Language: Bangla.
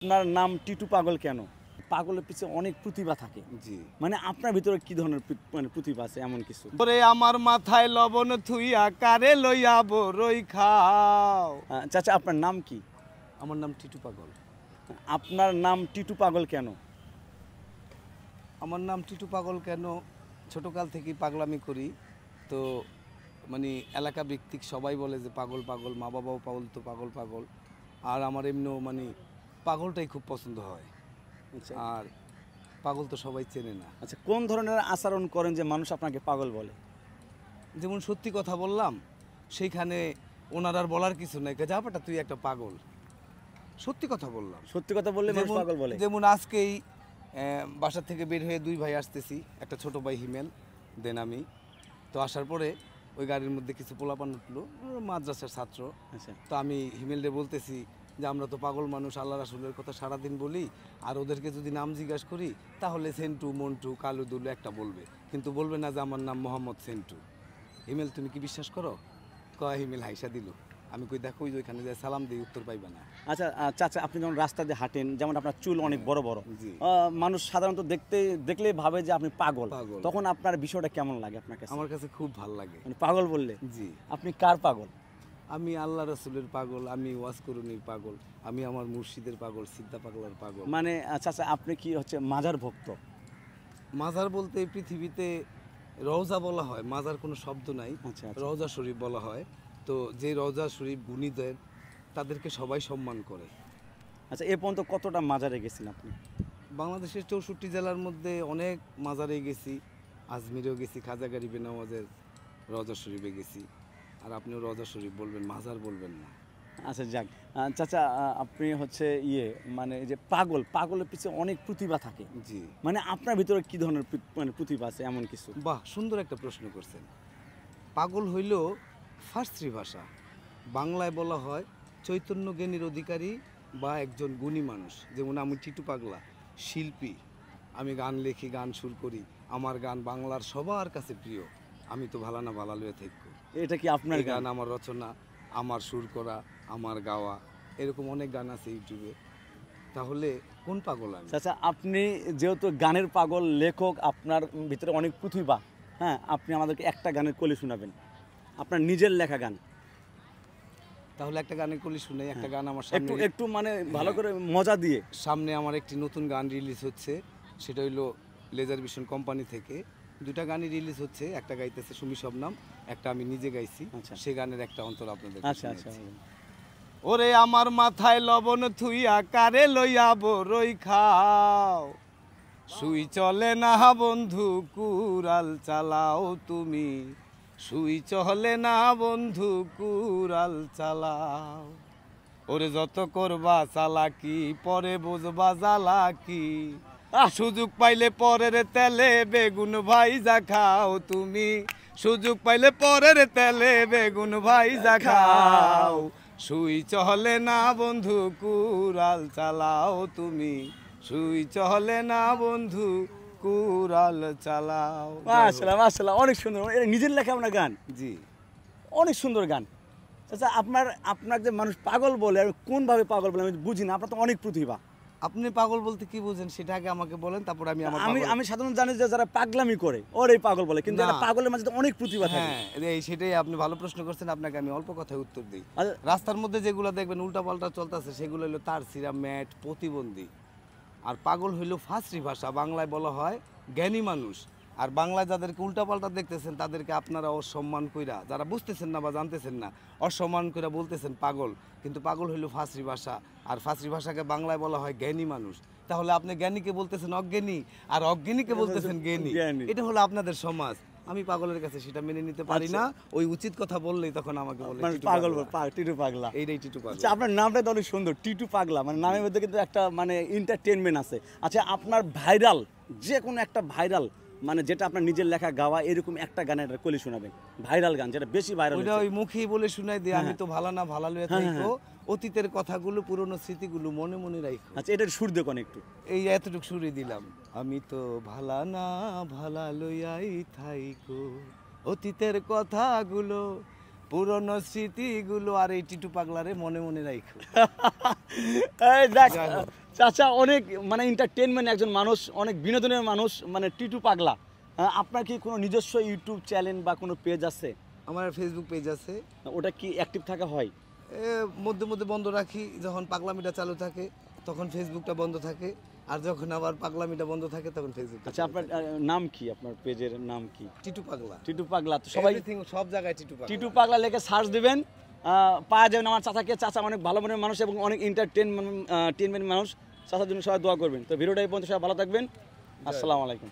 আপনার নাম টিটু পাগল কেন? পাগলের পিছে অনেক প্রতিভা থাকে। জি। মানে আপনার ভিতরে কি ধরনের মানে প্রতিভা আছে এমন কিছু? ওরে আমার মাথায় লবণ থুইয়া কারে লইয়া বরই খাও। চাচা আপনার নাম কি? আমার নাম টিটু পাগল। আপনার নাম টিটু পাগল কেন? আমার নাম টিটু পাগল কেন? ছোটকাল থেকেই পাগলামি করি, তো মানে এলাকা ভিত্তিক সবাই বলে যে পাগল পাগল, মা বাবাও পাগল, তো পাগল পাগল। আর আমার এমনিও মানে পাগলটাই খুব পছন্দ হয়। আচ্ছা। আর পাগল তো সবাই চেনে না। আচ্ছা, কোন ধরনের আচরণ করেন যে মানুষ আপনাকে পাগল বলে? যেমন সত্যি কথা বললাম, সেইখানে ওনার আর বলার কিছু নাই, যা বেটা তুই একটা পাগল। সত্যি কথা বললাম। সত্যি কথা বললে মানুষ পাগল বলে। যেমন আজকেই বাসা থেকে বের হয়ে দুই ভাই আসতেছি, একটা ছোট ভাই হিমেল, দেন আমি। তো আসার পরে ওই গাড়ির মধ্যে কিছু পোলাপান উঠলো, মাদ্রাসার ছাত্র। আচ্ছা। তো আমি হিমেলরে বলতেছি যে আমরা তো পাগল মানুষ, আল্লাহ রাসূলের কথা সারাদিন বলি, আর ওদেরকে যদি নাম জিজ্ঞাসা করি তাহলে সেন্টু, মন্টু, কালু, দুলু একটা বলবে, কিন্তু বলবে না যে আমার নাম মোহাম্মদ সেন্টু। হিমেল তুমি কি বিশ্বাস করো? কয় হিমেল হাইসা দিল। আমি কই দেখো ওইখানে যে সালাম দিই, উত্তর পাইবা না। আচ্ছা চাচা, আপনি যখন রাস্তা দিয়ে হাঁটেন, যেমন আপনার চুল অনেক বড় বড়, জি। মানুষ সাধারণত দেখলেই ভাবে যে আপনি পাগল। পাগল। তখন আপনার বিষয়টা কেমন লাগে আপনার কাছে? আমার কাছে খুব ভাল লাগে। মানে পাগল বললে জি। আপনি কার পাগল? আমি আল্লাহ রাসূলের পাগল, আমি ওয়াজ করুনির পাগল, আমি আমার মুর্শিদের পাগল, সিদ্ধা পাগলার পাগল। মানে চাচা আপনি কি হচ্ছে মাজার ভক্ত? মাজার বলতে এই পৃথিবীতে রওজা বলা হয়, মাজার কোনো শব্দ নাই। আচ্ছা, আচ্ছা। রওজা শরীফ বলা হয়। তো যে রওজা শরীফ গুণীদের, তাদেরকে সবাই সম্মান করে। আচ্ছা, এ পর্যন্ত কতটা মাজারে গেছেন আপনি? বাংলাদেশের 64 জেলার মধ্যে অনেক মাজারে গেছি, আজমিরেও গেছি, খাজা গরিবে নওয়াজের রওজা শরীফে গেছি। আর আপনিও রওজা শরীফ বলবেন, মাজার বলবেন না। আচ্ছা যাক, চাচা আপনি হচ্ছে মানে এই যে পাগলের পিছে অনেক প্রতিভা থাকে। জি। মানে আপনার ভিতরে কি ধরনের মানে প্রতিভা আছে এমন কিছু? বাহ, সুন্দর একটা প্রশ্ন করছেন। পাগল হইল ফার্সি ভাষা। বাংলায় বলা হয় চৈতন্য জ্ঞানীর অধিকারী বা একজন গুণী মানুষ। যেমন আমি টিটু পাগলা, শিল্পী, আমি গান লেখি, গান সুর করি, আমার গান বাংলার সবার কাছে প্রিয়। আমি তো ভালা না ভালা লয়ে থাকবো। এটা কি আপনার গান আমার রচনা, আমার সুর করা, আমার গাওয়া, এরকম অনেক গান আছে ইউটিউবে। তাহলে কোন পাগল আমি? চাচা আপনি যেহেতু গানের পাগল, লেখক, আপনার ভিতরে অনেক প্রতিভা, হ্যাঁ, আপনি আমাদেরকে একটা গানের কলি শোনাবেন, আপনার নিজের লেখা গান। তাহলে একটা গানের কলি শুনে, একটা গান আমার একটু সামনে, একটু মানে ভালো করে মজা দিয়ে। সামনে আমার একটি নতুন গান রিলিজ হচ্ছে, সেটা হইলো লেজার ভিশন কোম্পানি থেকে। দুটা গানই রিলিজ হচ্ছে, একটা গাইতেছে সুমি শবনাম, একটা আমি নিজে গাইছি। আচ্ছা। সেই গানের একটা অন্তর আপনাদের। আচ্ছা আচ্ছা। ওরে আমার মাথায় লবণ থুইয়া কারে লইয়া বরই খাও, সুই চলে না বন্ধু কুড়াল চালাও তুমি, সুই চলে না বন্ধু কুড়াল চালাও। ওরে যত করবা চালাকি পরে বুঝবা জ্বালাকি, সুযোগ পাইলে পরের তেলে বেগুন ভাইজা খাও তুমি, সুযোগ পাইলে পরের তেলে বেগুন ভাইজা খাও। সুই চলে না বন্ধু কুড়াল চালাও তুমি, সুই চলে না বন্ধু কুড়াল চালাও। মাশাআল্লাহ মাশাআল্লাহ, অনেক সুন্দর। এটা নিজের লেখা আপনার গান? জি। অনেক সুন্দর গান। আচ্ছা, আপনার যে মানুষ পাগল বলে, আমি কোনভাবে পাগল বলে আমি বুঝি না। আপনার তো অনেক প্রতিভা। আপনি পাগল বলতে কি বোঝেন সেটা আগে আমাকে বলেন, তারপর আমি আমার আমি সাধারণত জানি যে যারা পাগলামি করে ওরাই পাগল বলে, কিন্তু এটা পাগলের মাঝে তো অনেক প্রতিভা থাকে। হ্যাঁ, সেটাই আপনি ভালো প্রশ্ন করছেন, আপনাকে আমি অল্প কথায় উত্তর দিই। আচ্ছা। রাস্তার মধ্যে যেগুলো দেখবেন উল্টা পাল্টা চলতেছে, সেগুলো হলো তার সিরা ম্যাট, প্রতিবন্ধী। আর পাগল হইল ফার্সি ভাষা, বাংলায় বলা হয় জ্ঞানী মানুষ। আর বাংলায় যাদেরকে উল্টাপাল্টা দেখতেছেন তাদেরকে আপনারা অসম্মান কইরা, যারা বুঝতেছেন না বা জানতেছেন না, অসম্মান কইরা বলতেছেন পাগল। কিন্তু পাগল হইল ফার্সি ভাষা, আর ফার্সি ভাষাকে বাংলায় বলা হয় জ্ঞানী মানুষ। তাহলে আপনি জ্ঞানীকে বলতেছেন অজ্ঞানী, আর অজ্ঞানীকে বলতেছেন জ্ঞানী। এটা হলো আপনাদের সমাজ। আমি পাগলের কাছে সেটা মেনে নিতে পারি না। ওই উচিত কথা বললেই তখন আমাকে বলে পাগল, টিটু পাগলা। এইটাই টিটু পাগলা। আচ্ছা, আপনার নামটা তো অনেক সুন্দর, টিটু পাগলা। মানে নামের মধ্যে কিন্তু একটা মানে এন্টারটেইনমেন্ট আছে। আচ্ছা, আপনার ভাইরাল, যে কোনো একটা ভাইরাল, মানে যেটা আপনার নিজের লেখা গাওয়া, এরকম একটা গানের কলি শোনাবেন, ভাইরাল গান যেটা বেশি ভাইরাল। ওইটা ওই মুখেই বলে শোনাই দিই, আমি তো ভালো না ভালো লয়ে থাকবো, অতীতের কথাগুলো, পুরনো স্মৃতিগুলো মনে মনে রাখো। আচ্ছা, এটার সুর দেখুন একটু। এই এতটুকু সুরে দিলাম, আমি তো ভালা না ভালা লইয়াই থাইকো, অতীতের কথাগুলো, পুরনো স্মৃতিগুলো, আর এই টিটু পাগলারে মনে মনে রাখো। চাচা অনেক মানে এন্টারটেনমেন্ট একজন মানুষ, অনেক বিনোদনের মানুষ, মানে টিটু পাগলা। আপনার কি কোনো নিজস্ব ইউটিউব চ্যানেল বা কোনো পেজ আছে? আমার ফেসবুক পেজ আছে, ওটা কি অ্যাক্টিভ থাকা হয়? মধ্যে মধ্যে বন্ধ রাখি, যখন পাগলামিটা চালু থাকে তখন ফেসবুকটা বন্ধ থাকে, আর যখন আবার পাগলামিটা বন্ধ থাকে তখন ফেসবুক। আচ্ছা, আপনার নাম কি? আপনার পেজের নাম কি? টিটু পাগলা। টিটু পাগলা। তো সবাই Everything, সব জায়গায় টিটু পাগলা। টিটু পাগলা লেখে সার্চ দিবেন, পাওয়া যাবেন আমার চাচাকে। চাচা অনেক ভালো মনের মানুষ এবং অনেক এন্টারটেনমেন্ট মানুষ। চাচার জন্য সবাই দোয়া করবেন। তো ভিডিওটা এই পর্যন্ত, সবাই ভালো থাকবেন। আসসালামু আলাইকুম।